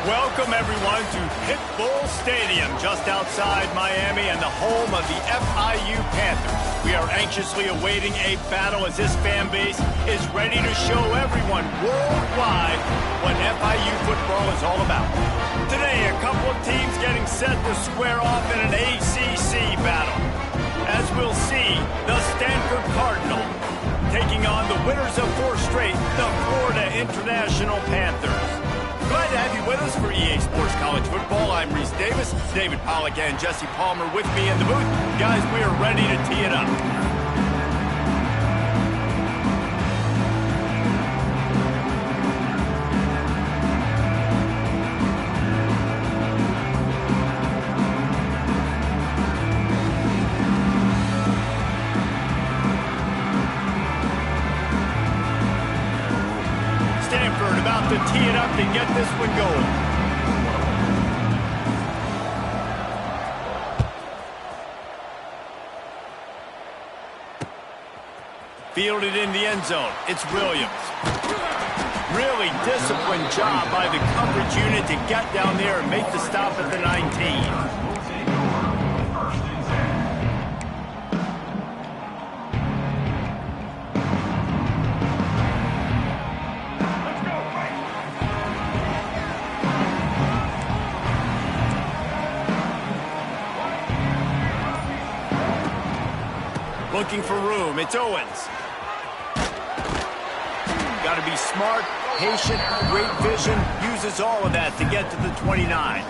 Welcome, everyone, to Pitbull Stadium, just outside Miami and the home of the FIU Panthers. We are anxiously awaiting a battle as this fan base is ready to show everyone worldwide what FIU football is all about. Today, a couple of teams getting set to square off in an ACC battle. As we'll see, the Stanford Cardinal taking on the winners of 4 straight, the Florida International Panthers. Glad to have you with us for EA Sports College Football. I'm Reese Davis, David Pollack and Jesse Palmer with me in the booth. Guys, we are ready to tee it up. About to tee it up and get this one going. Fielded in the end zone. It's Williams. Really disciplined job by the coverage unit to get down there and make the stop at the 19. Looking for room. It's Owens. Got to be smart, patient, great vision. Uses all of that to get to the 29.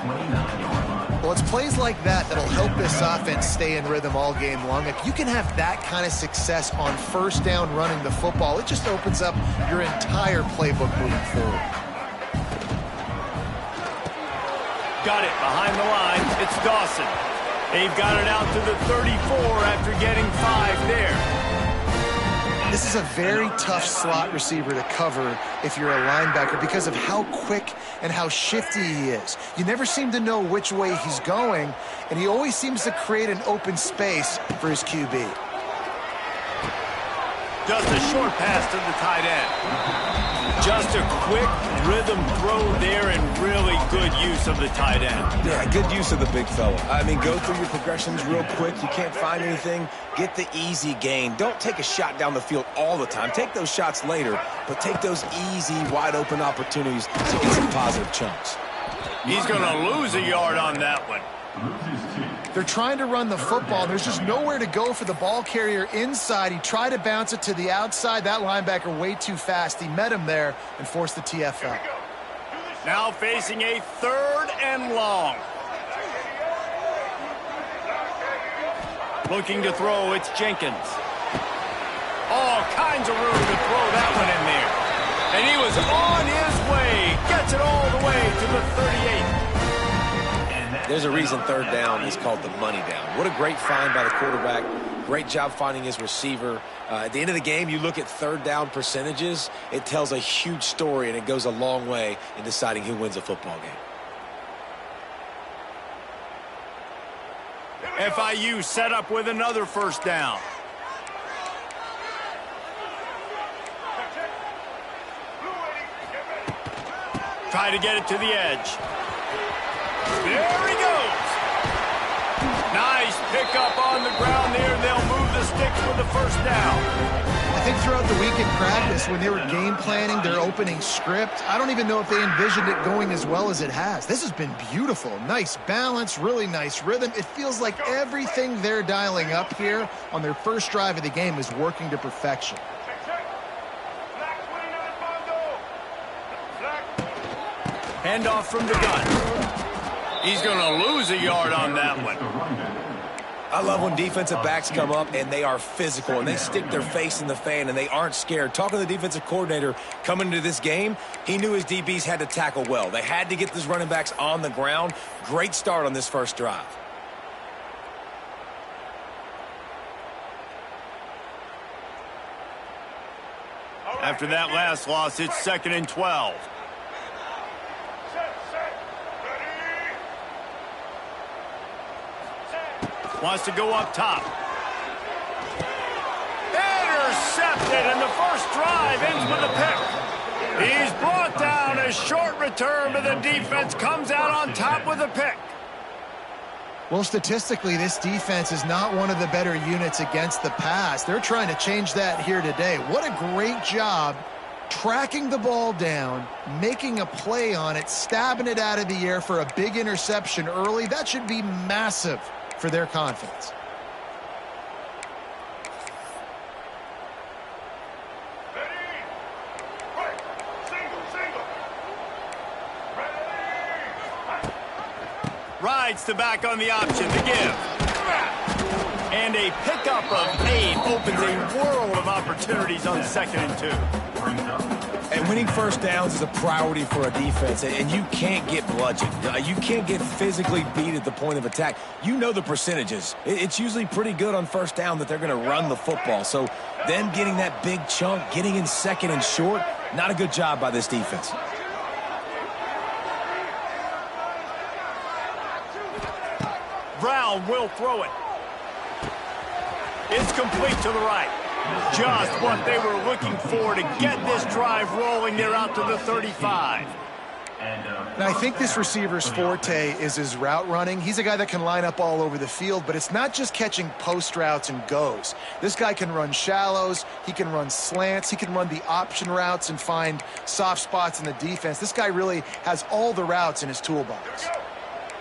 Well, it's plays like that that'll help this offense stay in rhythm all game long. If you can have that kind of success on first down running the football, it just opens up your entire playbook moving forward. Got it behind the line. It's Dawson. They've got it out to the 34 after getting 5 there. This is a very tough slot receiver to cover if you're a linebacker because of how quick and how shifty he is. You never seem to know which way he's going, and he always seems to create an open space for his QB. Just a short pass to the tight end. Just a quick rhythm throw there and really good use of the tight end. Yeah, good use of the big fella. I mean, go through your progressions real quick. You can't find anything. Get the easy gain. Don't take a shot down the field all the time. Take those shots later, but take those easy, wide-open opportunities to get some positive chunks. He's going to lose a yard on that one. They're trying to run the football. There's just nowhere to go for the ball carrier inside. He tried to bounce it to the outside. That linebacker way too fast. He met him there and forced the TFL. Now facing a 3rd and long. Looking to throw, it's Jenkins. All kinds of room to throw that one in there. And he was on his way. Gets it all the way to the 38. There's a reason 3rd down is called the money down. What a great find by the quarterback. Great job finding his receiver. At the end of the game, you look at 3rd down percentages. It tells a huge story, and it goes a long way in deciding who wins a football game. FIU set up with another 1st down. Try to get it to the edge. There he goes. Nice pickup on the ground there. They'll move the sticks for the 1st down. I think throughout the week in practice, when they were game planning their opening script, I don't even know if they envisioned it going as well as it has. This has been beautiful. Nice balance, really nice rhythm. It feels like everything they're dialing up here on their first drive of the game is working to perfection. Handoff from the gun. He's going to lose a yard on that one. I love when defensive backs come up and they are physical and they stick their face in the fan and they aren't scared. Talking to the defensive coordinator coming into this game, he knew his DBs had to tackle well. They had to get these running backs on the ground. Great start on this first drive. After that last loss, it's 2nd and 12. Wants to go up top. Intercepted, and the first drive ends with a pick. He's brought down. A short return, but the defense comes out on top with a pick. Well, statistically, this defense is not one of the better units against the pass. They're trying to change that here today. What a great job tracking the ball down, making a play on it, stabbing it out of the air for a big interception early. That should be massive for their confidence. Rides the back on the option to give. And a pickup of 8 opens a world of opportunities on 2nd and 2. And winning first downs is a priority for a defense, and you can't get bludgeoned. You can't get physically beat at the point of attack. You know the percentages. It's usually pretty good on first down that they're going to run the football. So them getting that big chunk, getting in 2nd and short, not a good job by this defense. Brown will throw it. It's complete to the right. Just what they were looking for to get this drive rolling. They're out to the 35. And I think this receiver's forte is his route running. He's a guy that can line up all over the field, but it's not just catching post routes and goes. This guy can run shallows, he can run slants, he can run the option routes and find soft spots in the defense. This guy really has all the routes in his toolbox.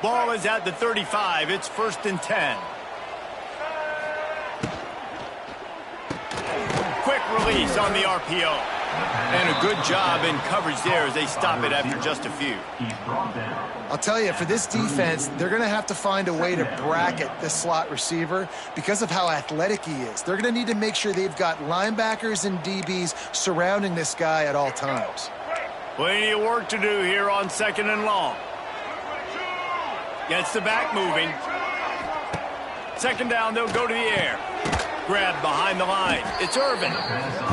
Ball is at the 35. It's 1st and 10. Quick release on the RPO. And a good job in coverage there as they stop it after just a few. I'll tell you, for this defense, they're going to have to find a way to bracket this slot receiver because of how athletic he is. They're going to need to make sure they've got linebackers and DBs surrounding this guy at all times. Plenty of work to do here on 2nd and long. Gets the back moving. 2nd down, they'll go to the air. Grab behind the line. It's Irvin.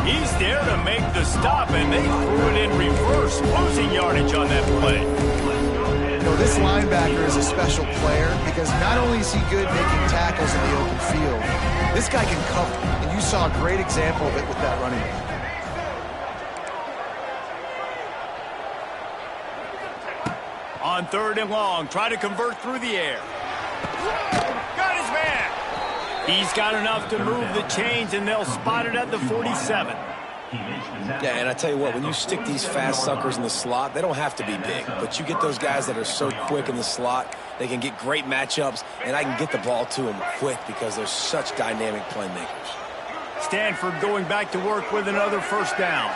He's there to make the stop, and they threw it in reverse, losing yardage on that play. You know, this linebacker is a special player because not only is he good making tackles in the open field, this guy can cover, and you saw a great example of it with that running back. On 3rd and long, try to convert through the air. Got his man. He's got enough to move the chains, and they'll spot it at the 47. Yeah, and I tell you what, when you stick these fast suckers in the slot, they don't have to be big. But you get those guys that are so quick in the slot, they can get great matchups, and I can get the ball to them quick because they're such dynamic playmakers. Stanford going back to work with another 1st down.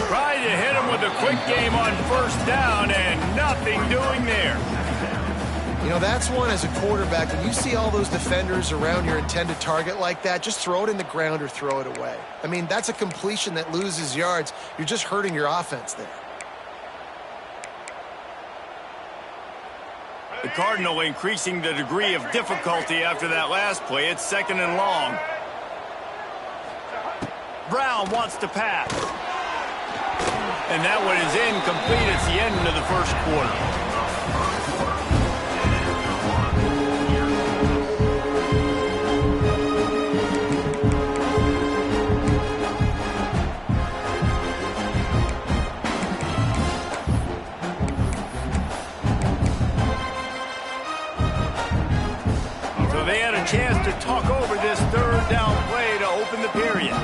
Tried to hit him with a quick game on 1st down, and nothing doing there. You know, that's one as a quarterback. When you see all those defenders around your intended target like that, just throw it in the ground or throw it away. I mean, that's a completion that loses yards. You're just hurting your offense there. The Cardinal increasing the degree of difficulty after that last play. It's 2nd and long. Brown wants to pass. And that one is incomplete. It's the end of the 1st quarter. So they had a chance to talk over this 3rd down play to open the period.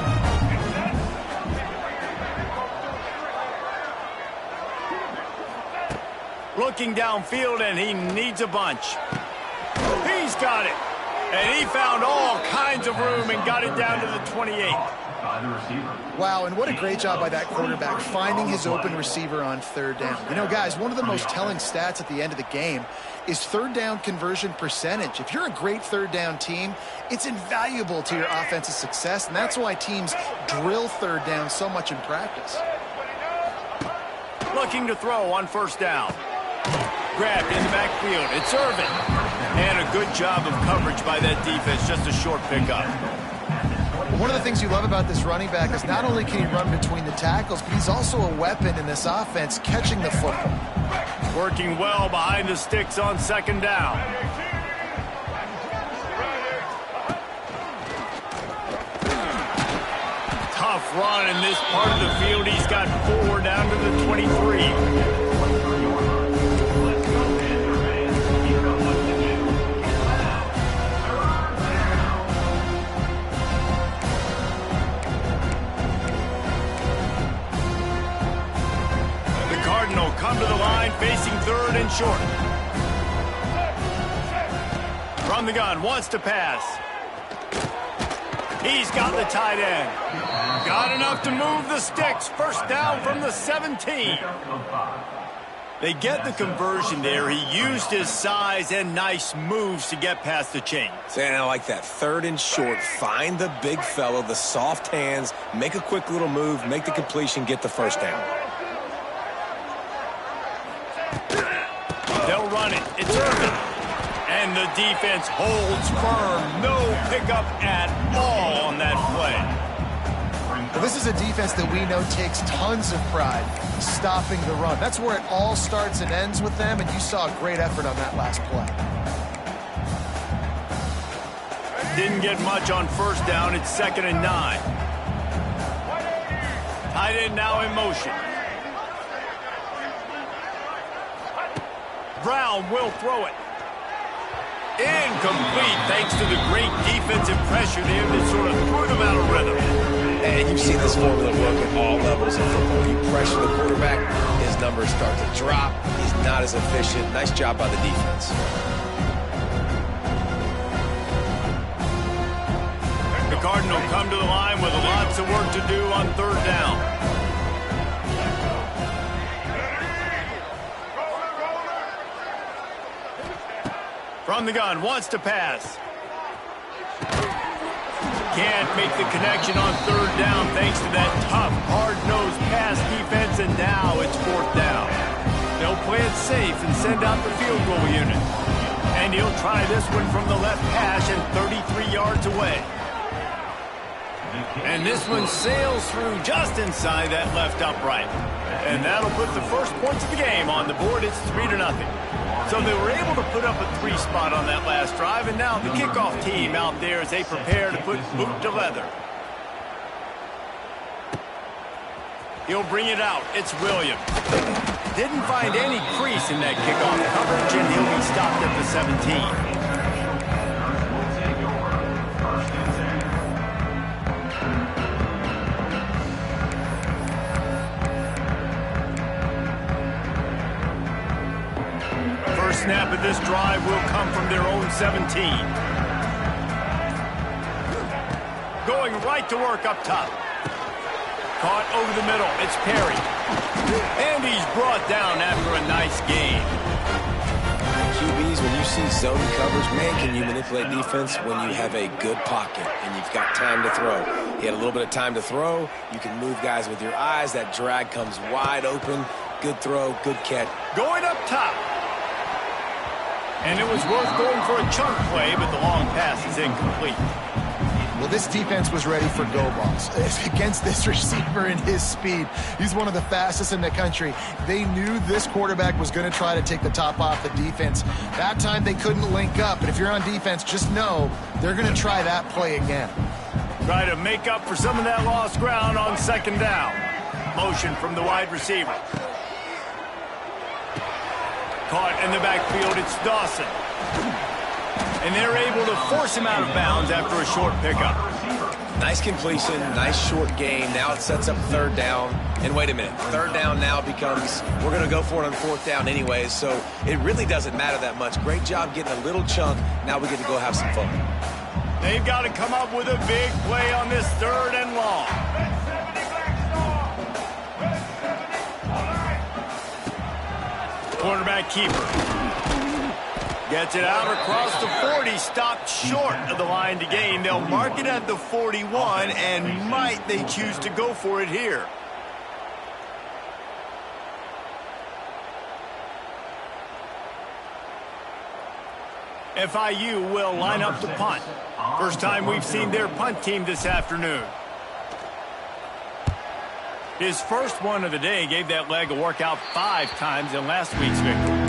Looking downfield, and he needs a bunch. He's got it. And he found all kinds of room and got it down to the 28. Wow, and what a great job by that quarterback, finding his open receiver on 3rd down. You know, guys, one of the most telling stats at the end of the game is 3rd down conversion percentage. If you're a great 3rd down team, it's invaluable to your offensive success, and that's why teams drill 3rd down so much in practice. Looking to throw on 1st down. Grabbed in the backfield. It's Irvin. And a good job of coverage by that defense. Just a short pickup. One of the things you love about this running back is not only can he run between the tackles, but he's also a weapon in this offense, catching the football. Working well behind the sticks on 2nd down. tough run in this part of the field. He's got 4 down to the 23. Come to the line, facing 3rd and short. From the gun, wants to pass. He's got the tight end. Got enough to move the sticks. 1st down from the 17. They get the conversion there. He used his size and nice moves to get past the chain. Saying I like that 3rd and short. Find the big fellow, the soft hands, make a quick little move, make the completion, get the 1st down. They'll run it. It's Irvin. And the defense holds firm. No pickup at all on that play. Well, this is a defense that we know takes tons of pride stopping the run. That's where it all starts and ends with them, and you saw a great effort on that last play. Didn't get much on 1st down. It's 2nd and 9. Tight end now in motion. Brown will throw it. Incomplete, thanks to the great defensive pressure there that sort of threw them out of rhythm. And you've seen this formula work at all levels of football. You pressure the quarterback, his numbers start to drop. He's not as efficient. Nice job by the defense. The Cardinals come to the line with lots of work to do on 3rd down. From the gun, wants to pass. Can't make the connection on 3rd down thanks to that tough, hard-nosed pass defense, and now it's 4th down. They'll play it safe and send out the field goal unit. And he'll try this one from the left hash and 33 yards away. And this one sails through just inside that left upright. And that'll put the first points of the game on the board. It's 3-0. So they were able to put up a 3 spot on that last drive, and now the kickoff team out there as they prepare to put boot to leather. He'll bring it out. It's Williams. Didn't find any crease in that kickoff coverage, and he'll be stopped at the 17. Snap of this drive will come from their own 17. Going right to work up top. Caught over the middle. It's Perry. And he's brought down after a nice gain. QBs, when you see zone coverage, man, can you manipulate defense when you have a good pocket and you've got time to throw. He had a little bit of time to throw. You can move guys with your eyes. That drag comes wide open. Good throw, good catch. Going up top. And it was worth going for a chunk play, but the long pass is incomplete. Well, this defense was ready for go balls against this receiver and his speed. He's one of the fastest in the country. They knew this quarterback was going to try to take the top off the defense. That time they couldn't link up, but if you're on defense, just know they're going to try that play again. Try to make up for some of that lost ground on 2nd down. Motion from the wide receiver. Caught in the backfield, it's Dawson. And they're able to force him out of bounds after a short pickup. Nice completion, nice short gain. Now it sets up 3rd down. And wait a minute, 3rd down now becomes, we're going to go for it on 4th down anyways, so it really doesn't matter that much. Great job getting a little chunk. Now we get to go have some fun. They've got to come up with a big play on this 3rd and long. Quarterback keeper. Gets it out across the 40, stopped short of the line to gain. They'll mark it at the 41, and might they choose to go for it here. FIU will line up to punt. First time we've seen their punt team this afternoon. His first one of the day gave that leg a workout 5 times in last week's victory.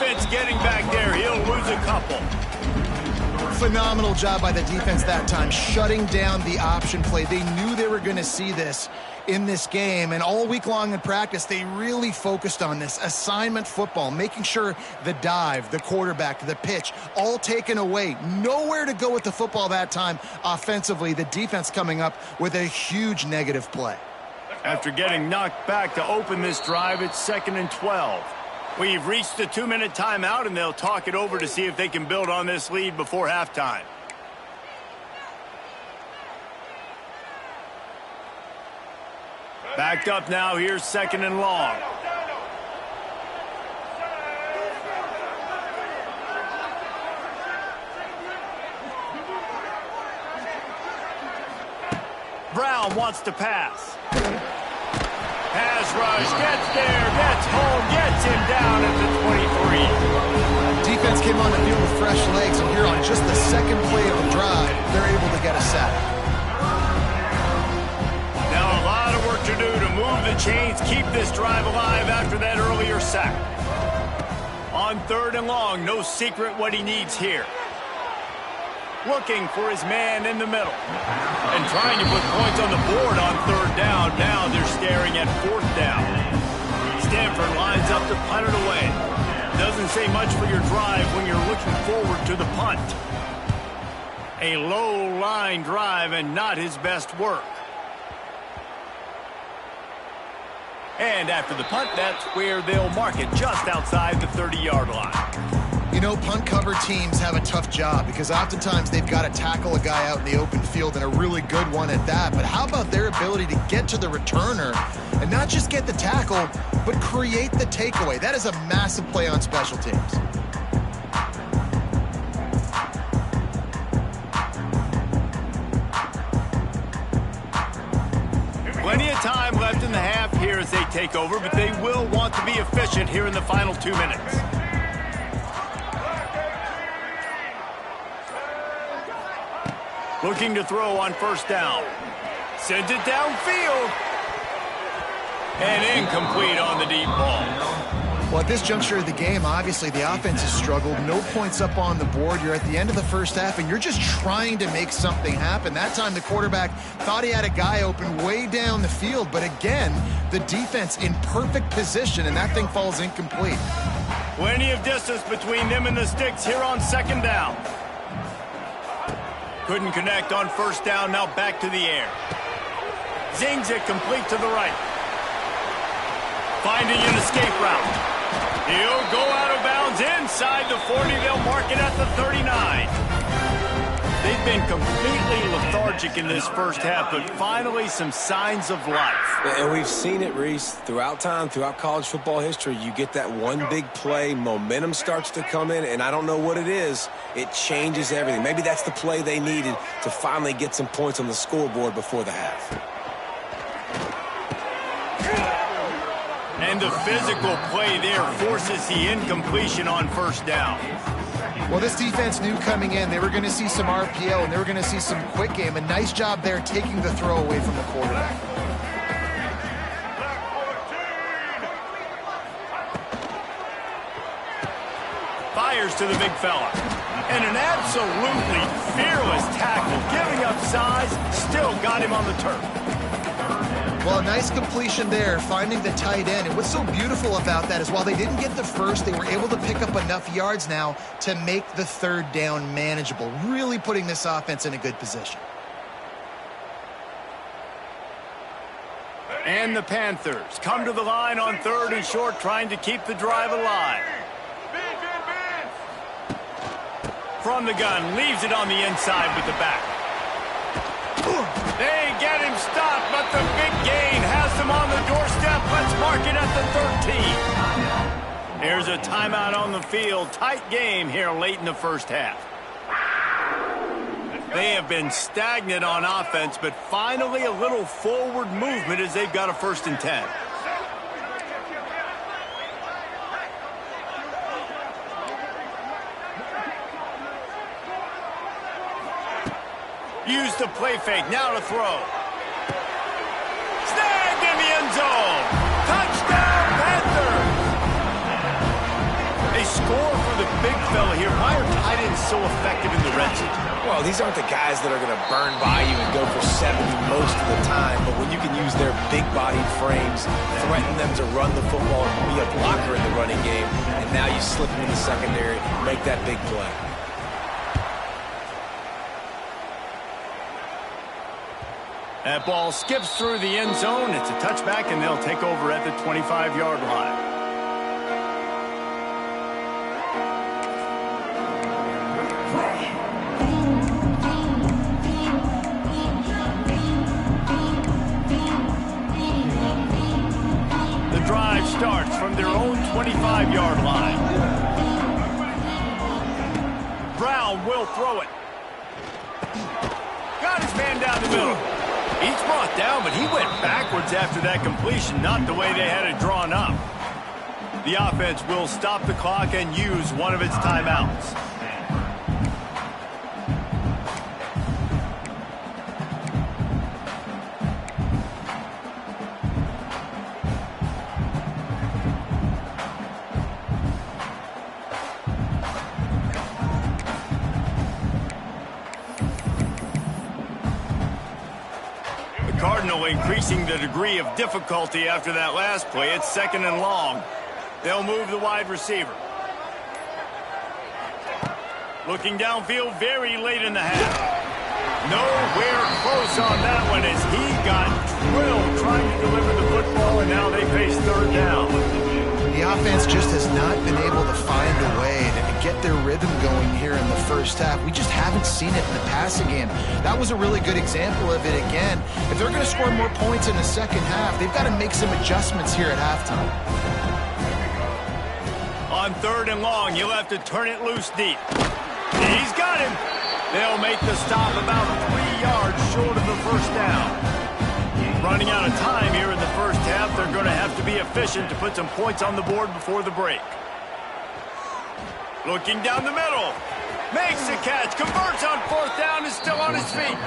defense getting back there. He'll lose a couple. Phenomenal job by the defense that time, shutting down the option play. They knew they were going to see this in this game, and all week long in practice, they really focused on this assignment football, making sure the dive, the quarterback, the pitch, all taken away. Nowhere to go with the football that time offensively. The defense coming up with a huge negative play. After getting knocked back to open this drive, it's 2nd and 12. We've reached the 2-minute timeout, and they'll talk it over to see if they can build on this lead before halftime. Backed up now, here's 2nd and long. Brown wants to pass. Pass rush, gets there, gets home, gets him down at the 23. Defense came on the field with fresh legs, and here on just the second play of the drive, they're able to get a sack. Now a lot of work to do to move the chains, keep this drive alive after that earlier sack. On 3rd and long, no secret what he needs here. Looking for his man in the middle. And trying to put points on the board on 3rd down. Now they're staring at 4th down. Stanford lines up to punt it away. Doesn't say much for your drive when you're looking forward to the punt. A low line drive and not his best work. And after the punt, that's where they'll mark it, just outside the 30-yard line. You know, punt cover teams have a tough job because oftentimes they've got to tackle a guy out in the open field, and a really good one at that. But how about their ability to get to the returner and not just get the tackle, but create the takeaway? That is a massive play on special teams. Plenty of time left in the half here as they take over, but they will want to be efficient here in the final 2 minutes. Looking to throw on 1st down. Sends it downfield. And incomplete on the deep ball. Well, at this juncture of the game, obviously the offense has struggled. No points up on the board. You're at the end of the first half, and you're just trying to make something happen. That time the quarterback thought he had a guy open way down the field, but again, the defense in perfect position, and that thing falls incomplete. Plenty of distance between them and the sticks here on 2nd down. Couldn't connect on 1st down, now back to the air. Zings it complete to the right. Finding an escape route. He'll go out of bounds inside the 40. They'll mark it at the 39. They've been completely lethargic in this first half, but finally some signs of life. And we've seen it, Reese, throughout time, throughout college football history. You get that one big play, momentum starts to come in, and I don't know what it is. It changes everything. Maybe that's the play they needed to finally get some points on the scoreboard before the half. And the physical play there forces the incompletion on 1st down. Well, this defense knew coming in they were going to see some RPO and they were going to see some quick game. A nice job there taking the throw away from the quarterback. Fires to the big fella. And an absolutely fearless tackle, giving up size, still got him on the turf. Well, a nice completion there, finding the tight end. And what's so beautiful about that is while they didn't get the first, they were able to pick up enough yards now to make the 3rd down manageable, really putting this offense in a good position. And the Panthers come to the line on 3rd and short, trying to keep the drive alive. From the gun, leaves it on the inside with the back. They get him stopped, but the big gain has them on the doorstep. Let's mark it at the 13. Here's a timeout on the field. Tight game here late in the first half. They have been stagnant on offense, but finally a little forward movement as they've got a 1st and 10. Use the play fake, now to throw. Snagged in the end zone. Touchdown, Panthers. They score big fella here. Why are tight ends so effective in the red zone? Well, these aren't the guys that are going to burn by you and go for 70 most of the time, but when you can use their big-bodied frames, threaten them to run the football and be a blocker in the running game, and now you slip them in the secondary, make that big play. That ball skips through the end zone. It's a touchback, and they'll take over at the 25-yard line. The drive starts from their own 25-yard line. Brown will throw it. Got his man down the middle. He's brought down, but he went backwards after that completion, not the way they had it drawn up. The offense will stop the clock and use one of its timeouts. Cardinal increasing the degree of difficulty after that last play. It's 2nd and long. They'll move the wide receiver. Looking downfield very late in the half. Nowhere close on that one as he got drilled trying to deliver the football, and now they face 3rd down. The offense just has not been able to find a way to get their rhythm going here in the first half. We just haven't seen it in the passing game. That was a really good example of it again. If they're going to score more points in the second half, they've got to make some adjustments here at halftime. On 3rd and long, you'll have to turn it loose deep. He's got him. They'll make the stop about 3 yards short of the first down. Running out of time here in the first half, they're going to have to be efficient to put some points on the board before the break. Looking down the middle. Makes the catch. Converts on 4th down. Is still on his feet.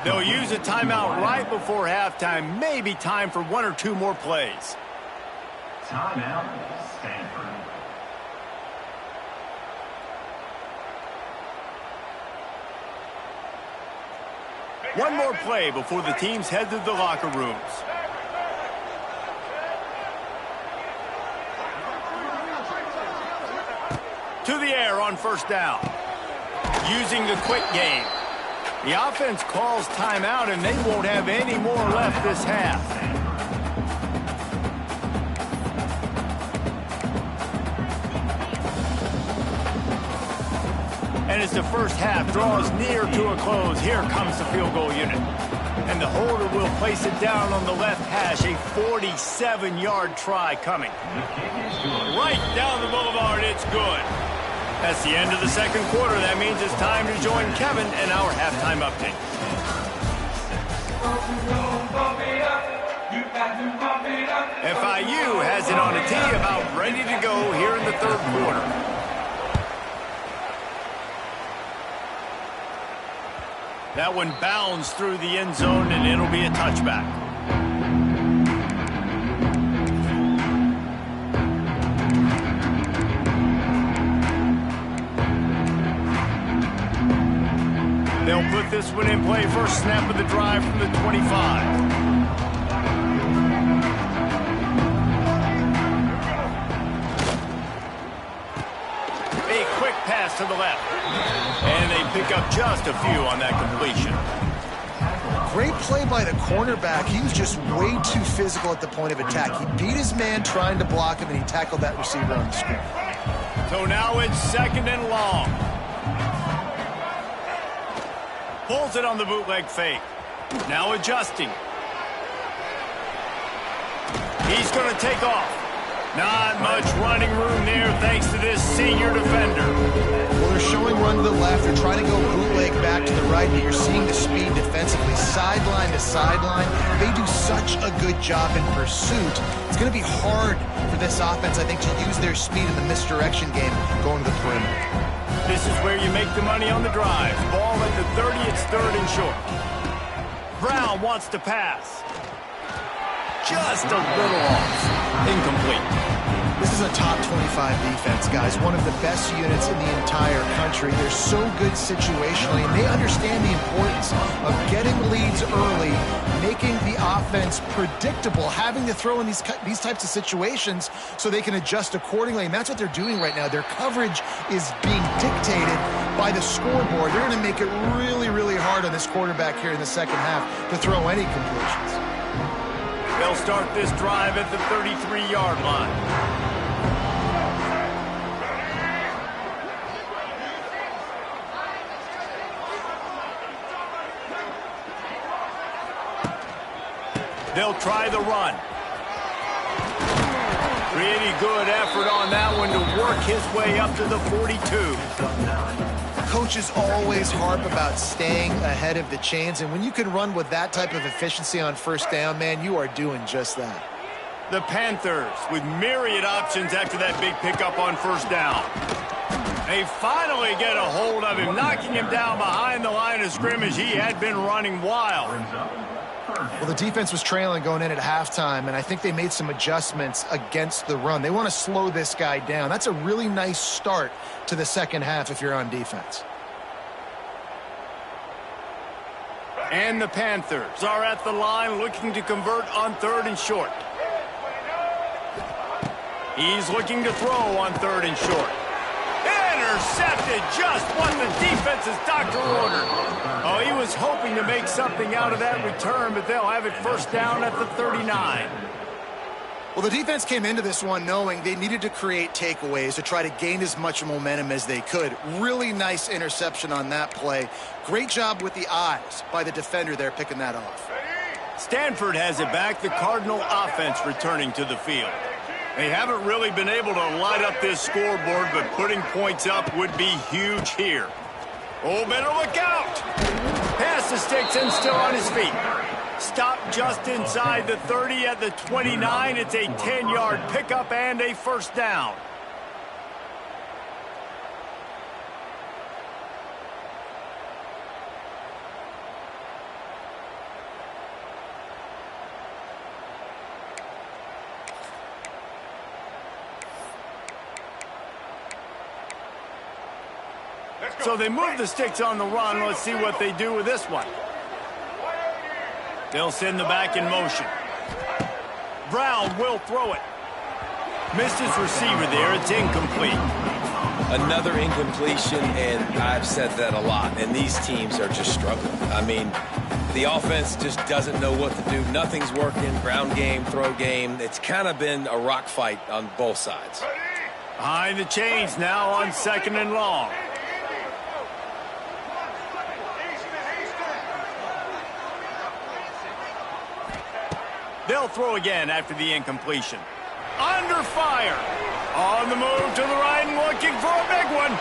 They'll use a timeout right before halftime. Maybe time for 1 or 2 more plays. Timeout, Stanford. One more play before the teams head to the locker rooms. To the air on 1st down. Using the quick game. The offense calls timeout, and they won't have any more left this half. And as the first half draws near to a close, here comes the field goal unit. And the holder will place it down on the left hash, a 47-yard try coming. Right down the boulevard, it's good. That's the end of the second quarter. That means it's time to join Kevin in our halftime update. FIU has it on a tee, about ready to go here in the 3rd quarter. That one bounds through the end zone, and it'll be a touchback. They'll put this one in play. First snap of the drive from the 25. A quick pass to the left. And they pick up just a few on that completion. Great play by the cornerback. He was just way too physical at the point of attack. He beat his man trying to block him, and he tackled that receiver on the screen. So now it's 2nd and long. Pulls it on the bootleg fake. Now adjusting. He's going to take off. Not much running room there thanks to this senior defender. Well, they're showing run to the left. They're trying to go bootleg back to the right, but you're seeing the speed defensively, sideline to sideline. They do such a good job in pursuit. It's going to be hard for this offense, I think, to use their speed in the misdirection game going to the perimeter. This is where you make the money on the drive. Ball at the 30, it's 3rd and short. Brown wants to pass. just a little off. Incomplete. This is a top 25 defense, guys. One of the best units in the entire country. They're so good situationally, and they understand the importance of getting leads early, making the offense predictable, having to throw in these types of situations so they can adjust accordingly. And that's what they're doing right now. Their coverage is being dictated by the scoreboard. They're going to make it really, really hard on this quarterback here in the second half to throw any completions. They'll start this drive at the 33-yard line. They'll try the run. Pretty good effort on that one to work his way up to the 42. Coaches always harp about staying ahead of the chains, and when you can run with that type of efficiency on first down, man, you are doing just that. The Panthers with myriad options after that big pickup on first down. They finally get a hold of him, knocking him down behind the line of scrimmage. He had been running wild. Well, the defense was trailing going in at halftime, and I think they made some adjustments against the run. They want to slow this guy down. That's a really nice start to the second half if you're on defense. And the Panthers are at the line looking to convert on 3rd and short. He's looking to throw on 3rd and short. Intercepted, just what the defense's doctor ordered. Oh, he was hoping to make something out of that return, but they'll have it first down at the 39. Well, the defense came into this one knowing they needed to create takeaways to try to gain as much momentum as they could. Really nice interception on that play. Great job with the eyes by the defender there picking that off. Stanford has it back, the Cardinal offense returning to the field. They haven't really been able to light up this scoreboard, but putting points up would be huge here. Oh, better look out! Pass the sticks and still on his feet. Stop just inside the 30 at the 29. It's a 10-yard pickup and a first down. So they move the sticks on the run. Let's see what they do with this one. They'll send the back in motion. Brown will throw it. Missed his receiver there. It's incomplete. Another incompletion, and I've said that a lot, and these teams are just struggling. I mean, the offense just doesn't know what to do. Nothing's working. Ground game, throw game. It's kind of been a rock fight on both sides. Behind the chains now on 2nd and long. They'll throw again after the incompletion. Under fire. On the move to the right and looking for a big one.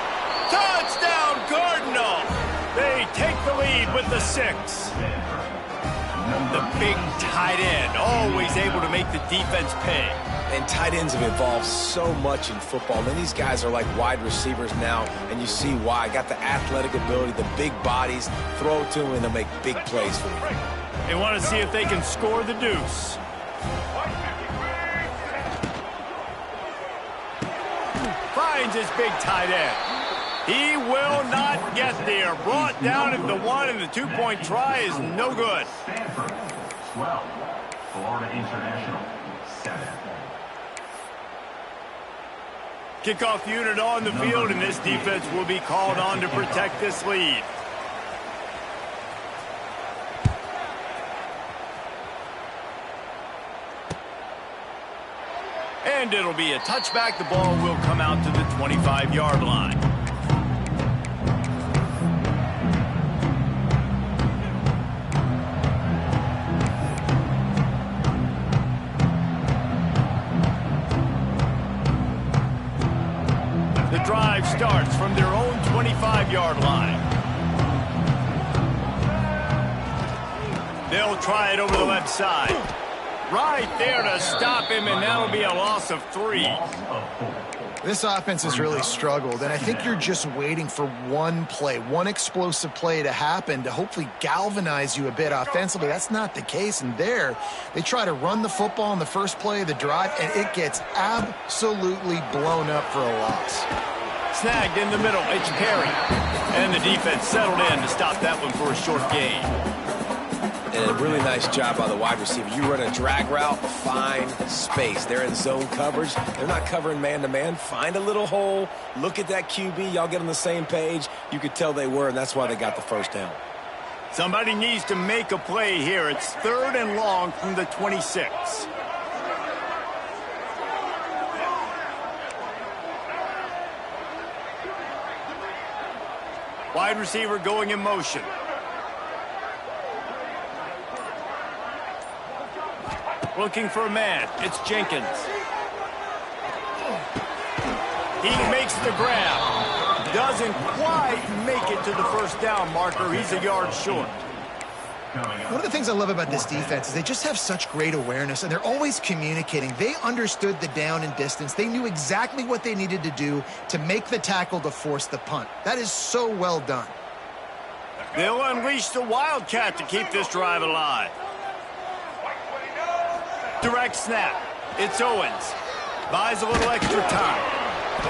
Touchdown, Cardinal. They take the lead with the 6. The big tight end, always able to make the defense pay. And tight ends have evolved so much in football. And these guys are like wide receivers now, and you see why. Got the athletic ability, the big bodies. Throw it to them, and they'll make big plays for you. They want to see if they can score the deuce. Finds his big tight end. He will not get there. Brought down at the 1, and the 2-point try is no good. Stanford, 12. Florida International, 7. Kickoff unit on the field, and this defense will be called on to protect this lead. And it'll be a touchback. The ball will come out to the 25-yard line. The drive starts from their own 25-yard line. They'll try it over the left side. Right there to stop him, and that'll be a loss of 3. Loss of 4. This offense has really struggled, and I think you're just waiting for one play, one explosive play to happen to hopefully galvanize you a bit offensively. That's not the case, and there, they try to run the football on the first play of the drive, and it gets absolutely blown up for a loss. Snagged in the middle, it's Perry. And the defense settled in to stop that one for a short gain. And a really nice job by the wide receiver. You run a drag route, find space. They're in zone coverage. They're not covering man-to-man. Find a little hole. Look at that QB. Y'all get on the same page. You could tell they were, and that's why they got the first down. Somebody needs to make a play here. It's 3rd and long from the 26. Wide receiver going in motion. Looking for a man. It's Jenkins. He makes the grab. Doesn't quite make it to the first down marker. He's a yard short. One of the things I love about this defense is they just have such great awareness, and they're always communicating. They understood the down and distance. They knew exactly what they needed to do to make the tackle to force the punt. That is so well done. They'll unleash the Wildcat to keep this drive alive. Direct snap. It's Owens. Buys a little extra time.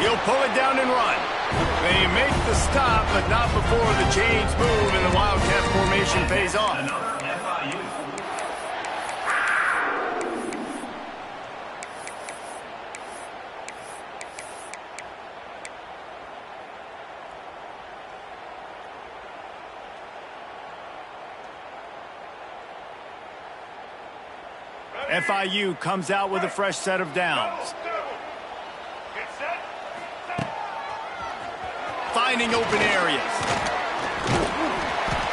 He'll pull it down and run. They make the stop, but not before the chains move and the Wildcat formation pays off. Another FIU. FIU comes out with a fresh set of downs. Finding open areas.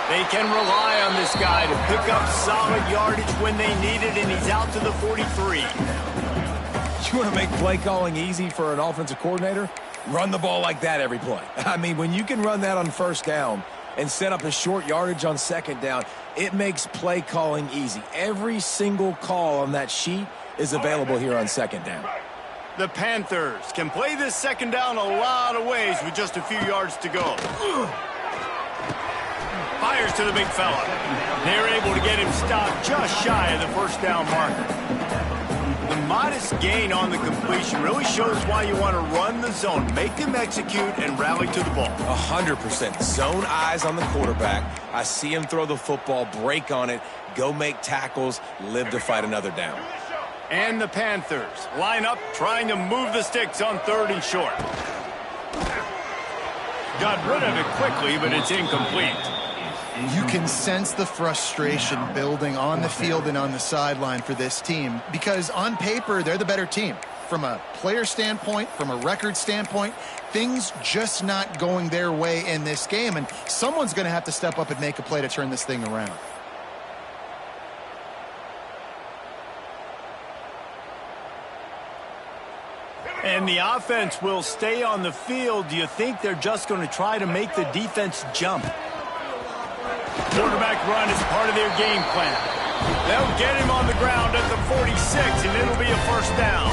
They can rely on this guy to pick up solid yardage when they need it, and he's out to the 43. You want to make play calling easy for an offensive coordinator? Run the ball like that every play. I mean, when you can run that on first down and set up a short yardage on second down, it makes play calling easy. Every single call on that sheet is available here on second down. The Panthers can play this second down a lot of ways with just a few yards to go. Fires to the big fella. They're able to get him stopped just shy of the first down marker. The modest gain on the completion really shows why you want to run the zone. Make them execute and rally to the ball. 100%. Zone eyes on the quarterback. I see him throw the football, break on it, go make tackles, live to fight another down. And the Panthers line up trying to move the sticks on 3rd and short. Got rid of it quickly, but it's incomplete. You can sense the frustration building on the field and on the sideline for this team because on paper, they're the better team. From a player standpoint, from a record standpoint, things just not going their way in this game, and someone's going to have to step up and make a play to turn this thing around. And the offense will stay on the field. Do you think they're just going to try to make the defense jump? Quarterback run is part of their game plan. They'll get him on the ground at the 46, and it'll be a first down.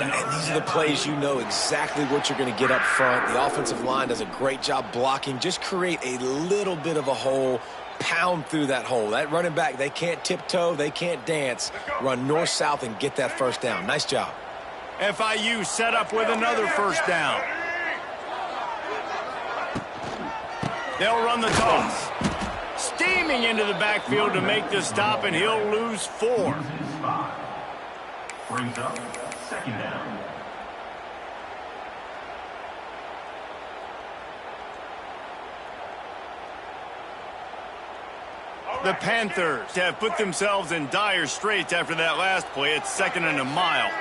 And these are the plays you know exactly what you're going to get up front. The offensive line does a great job blocking. Just create a little bit of a hole, pound through that hole. That running back, they can't tiptoe, they can't dance. Run north-south and get that first down. Nice job. FIU set up with another first down. They'll run the toss. Steaming into the backfield to make the stop, and he'll lose 4. Brings up second down. The Panthers have put themselves in dire straits after that last play. It's 2nd and a mile.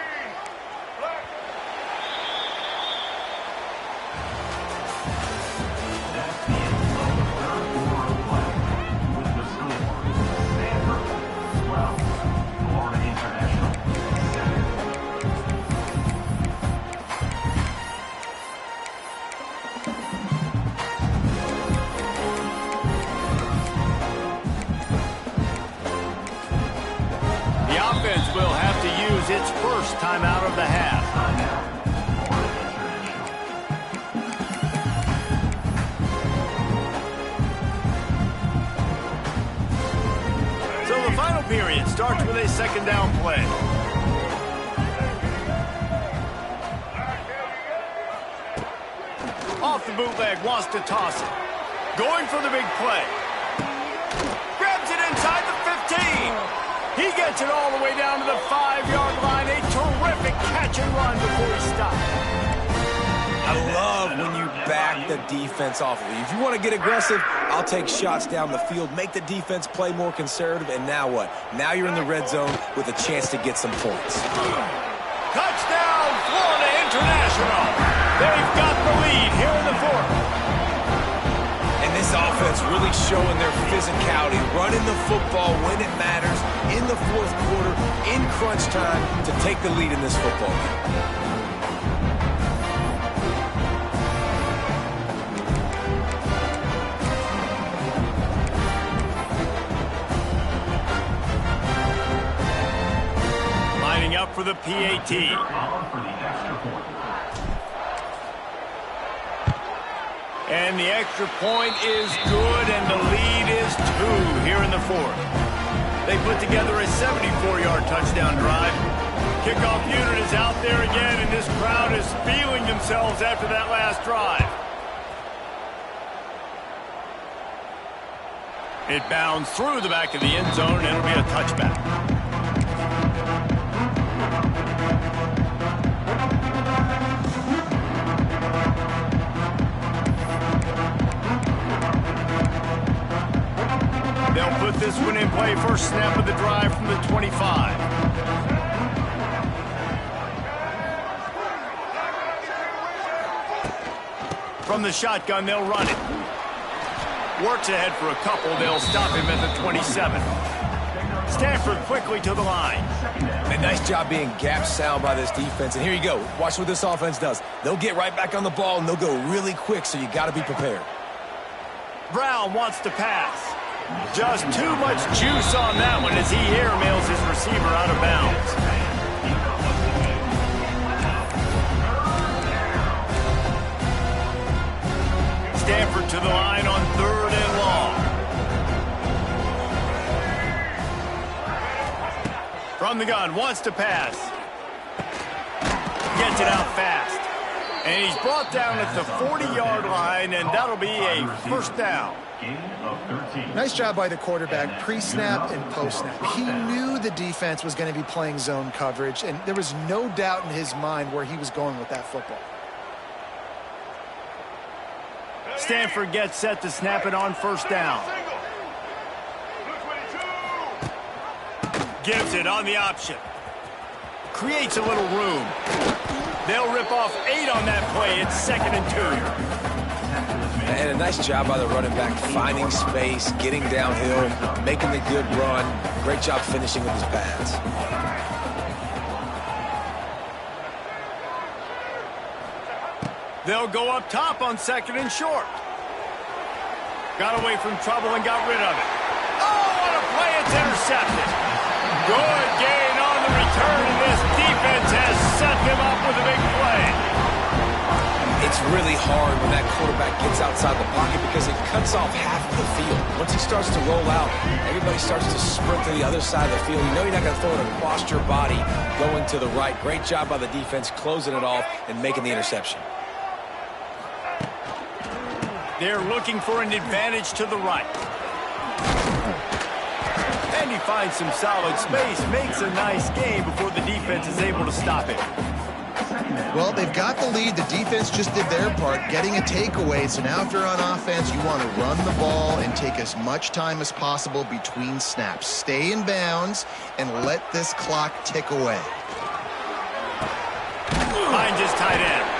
The offense will have to use its first timeout of the half. So the final period starts with a second down play. Off the bootleg, wants to toss it. Going for the big play. Grabs it inside the 15. He gets it all the way down to the 5-yard line. A terrific catch and run before he stops. I love when you back the defense off of you. If you want to get aggressive, I'll take shots down the field, make the defense play more conservative, and now what? Now you're in the red zone with a chance to get some points. Touchdown, Florida International. They've got the lead here in the fourth. And this offense really showing their physicality, running the football when it matters, in the fourth quarter, in crunch time, to take the lead in this football game. Lining up for the PAT. And the extra point is good, and the lead is 2 here in the fourth. They put together a 74-yard touchdown drive. Kickoff unit is out there again, and this crowd is feeling themselves after that last drive. It bounds through the back of the end zone, and it'll be a touchback. They'll put this one in play. First snap of the drive from the 25. From the shotgun, they'll run it. Works ahead for a couple. They'll stop him at the 27. Stanford quickly to the line. A nice job being gap sound by this defense. And here you go. Watch what this offense does. They'll get right back on the ball, and they'll go really quick, so you got to be prepared. Brown wants to pass. Just too much juice on that one as he airmails his receiver out of bounds. Stanford to the line on 3rd and long. From the gun, wants to pass. Gets it out fast. And he's brought down at the 40-yard line, and that'll be a first down. Nice job by the quarterback, pre-snap and post-snap. He knew the defense was going to be playing zone coverage, and there was no doubt in his mind where he was going with that football. Stanford gets set to snap it on first down. Gives it on the option. Creates a little room. They'll rip off 8 on that play. It's 2nd and 2. And a nice job by the running back, finding space, getting downhill, making the good run. Great job finishing with his pads. They'll go up top on 2nd and short. Got away from trouble and got rid of it. Oh, what a play. It's intercepted. Good gain on the return, and this defense has set them up with a big play. It's really hard when that quarterback gets outside the pocket because it cuts off half of the field. Once he starts to roll out, everybody starts to sprint to the other side of the field. You know you're not going to throw it across your body going to the right. Great job by the defense closing it off and making the interception. They're looking for an advantage to the right. And he finds some solid space, makes a nice game before the defense is able to stop it. Well, they've got the lead. The defense just did their part, getting a takeaway. So now if you're on offense, you want to run the ball and take as much time as possible between snaps. Stay in bounds and let this clock tick away. Finds his tight end.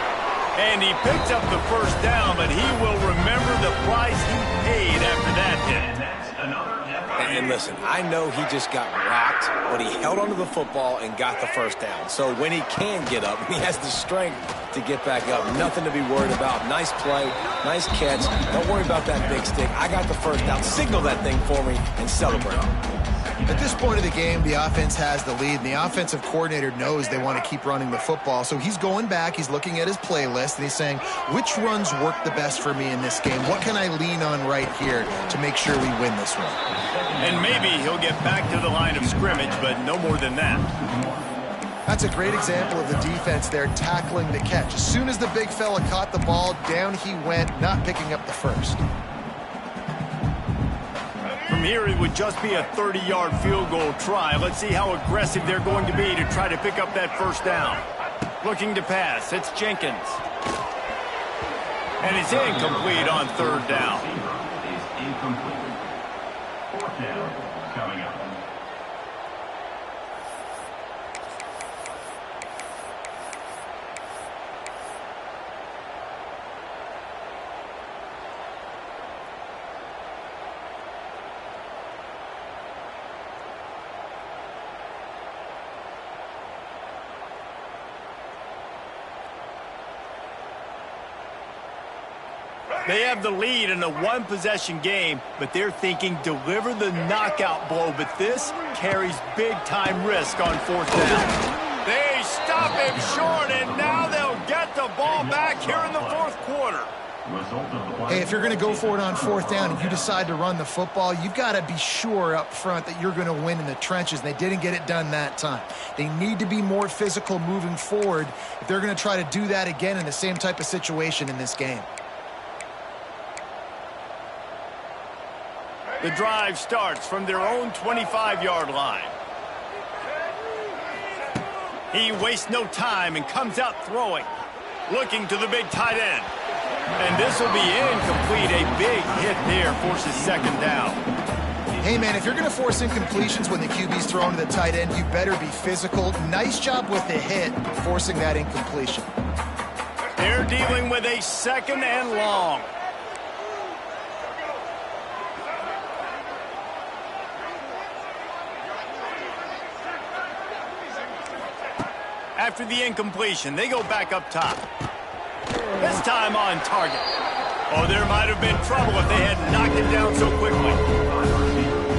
And he picks up the first down, but he will remember the price he paid after that hit. And listen, I know he just got rocked, but he held onto the football and got the first down. So when he can get up, he has the strength to get back up. Nothing to be worried about. Nice play, nice catch. Don't worry about that big stick. I got the first down. Signal that thing for me and celebrate. At this point of the game, the offense has the lead, and the offensive coordinator knows they want to keep running the football. So he's going back, he's looking at his playlist, and he's saying, which runs work the best for me in this game? What can I lean on right here to make sure we win this one? And maybe he'll get back to the line of scrimmage, but no more than that. That's a great example of the defense there tackling the catch. As soon as the big fella caught the ball, down he went, not picking up the first. From here, it would just be a 30-yard field goal try. Let's see how aggressive they're going to be to try to pick up that first down. Looking to pass, it's Jenkins. And it's incomplete on third down. Is incomplete. Fourth down coming up. They have the lead in a one-possession game, but they're thinking deliver the knockout blow. But this carries big-time risk on fourth down. They stop him short, and now they'll get the ball back here in the fourth quarter. Hey, if you're going to go for it on fourth down and you decide to run the football, you've got to be sure up front that you're going to win in the trenches. They didn't get it done that time. They need to be more physical moving forward if they're going to try to do that again in the same type of situation in this game. The drive starts from their own 25-yard line. He wastes no time and comes out throwing, looking to the big tight end. And this will be incomplete. A big hit there forces second down. Hey, man, if you're going to force incompletions when the QB's throwing to the tight end, you better be physical. Nice job with the hit, forcing that incompletion. They're dealing with a second and long. After the incompletion, they go back up top. This time on target. Oh, there might have been trouble if they had knocked it down so quickly.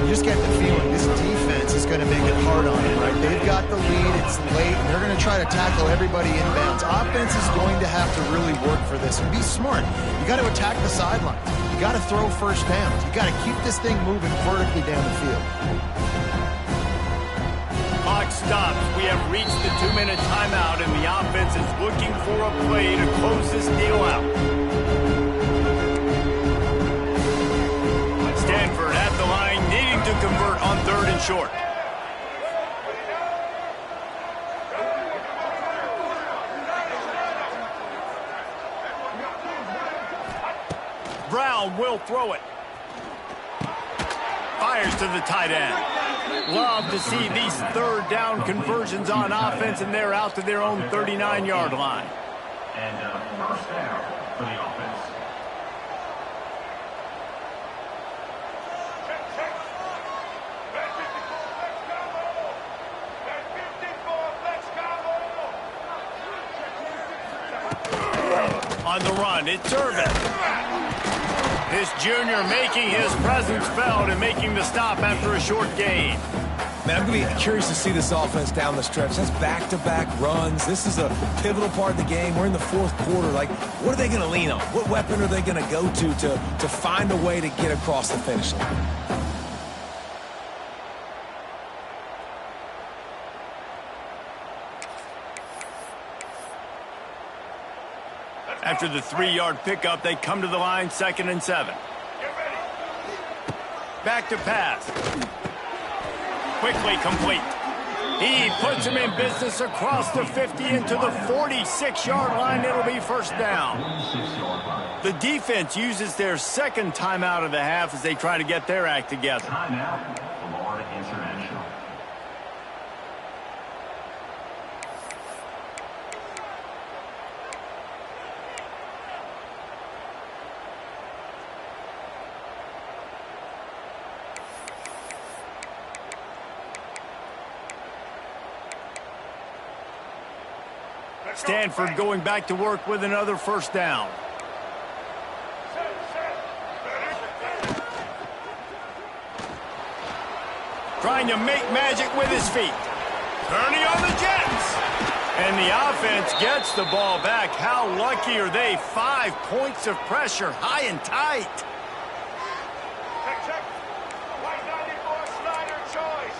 You just get the feeling this defense is going to make it hard on them, right? They've got the lead, it's late, and they're going to try to tackle everybody inbounds. Offense is going to have to really work for this and be smart. You got to attack the sideline. You got to throw first downs. You got to keep this thing moving vertically down the field. Clock stops. We have reached the 2-minute timeout, and the offense is looking for a play to close this deal out. Stanford at the line, needing to convert on third and short. Brown will throw it. Fires to the tight end. Love to see these third down conversions on offense, and they're out to their own 39-yard line. And first down for the offense. On the run, it's Irvin. This junior making his presence felt and making the stop after a short gain. Man, I'm going to be curious to see this offense down the stretch. That's back-to-back runs. This is a pivotal part of the game. We're in the fourth quarter. Like, what are they going to lean on? What weapon are they going to go to find a way to get across the finish line? After the 3-yard pickup, they come to the line, 2nd and 7. Back to pass. Quickly complete. He puts him in business across the 50 into the 46-yard line. It'll be first down. The defense uses their second timeout of the half as they try to get their act together. Timeout, Florida International. Stanford going back to work with another first down. trying to make magic with his feet. Turning on the Jets. And the offense gets the ball back. How lucky are they? 5 points of pressure, high and tight. Check. White 94 slider choice.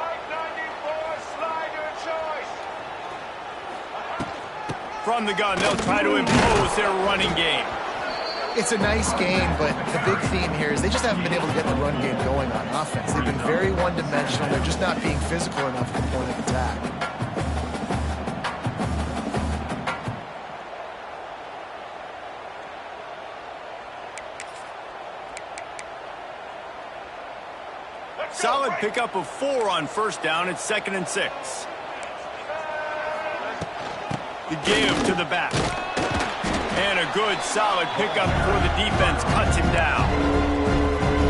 White 94 slider choice. From the gun, they'll try to impose their running game. It's a nice game, but the big theme here is they just haven't been able to get the run game going on offense. They've been very one-dimensional. They're just not being physical enough at the point of attack. Solid pickup of 4 on first down. It's 2nd and 6. The give to the back. And a good, solid pickup before the defense cuts him down.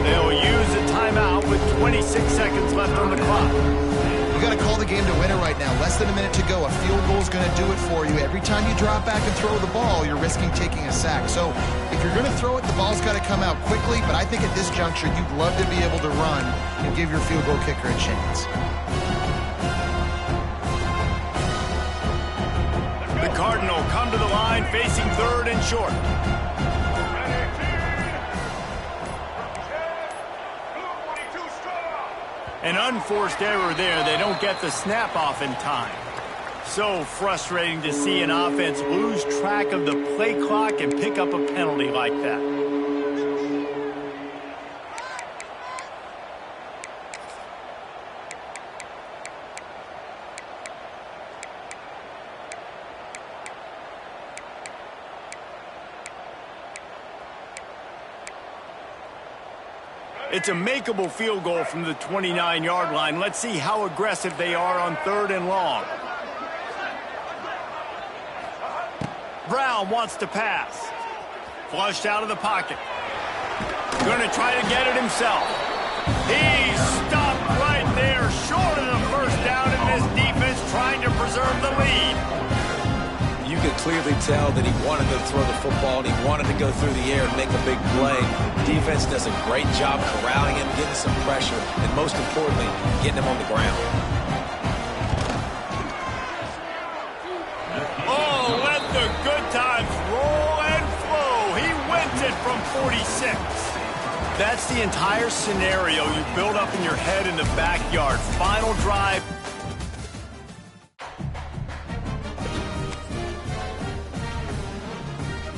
They'll use a timeout with 26 seconds left on the clock. You got to call the game to win it right now. Less than a minute to go. A field goal is going to do it for you. Every time you drop back and throw the ball, you're risking taking a sack. So if you're going to throw it, the ball's got to come out quickly. But I think at this juncture, you'd love to be able to run and give your field goal kicker a chance. The Cardinal come to the line facing 3rd and short. An unforced error there. They don't get the snap off in time. So frustrating to see an offense lose track of the play clock and pick up a penalty like that. It's a makeable field goal from the 29-yard line. Let's see how aggressive they are on 3rd and long. Brown wants to pass. Flushed out of the pocket. Going to try to get it himself. He's stopped right there, short of the first down in this defense, trying to preserve the lead. You could clearly tell that he wanted to throw the football and he wanted to go through the air and make a big play. Defense does a great job corralling him, getting some pressure, and most importantly, getting him on the ground. Oh, let the good times roll and flow. He wins it from 46. That's the entire scenario you build up in your head in the backyard. Final drive.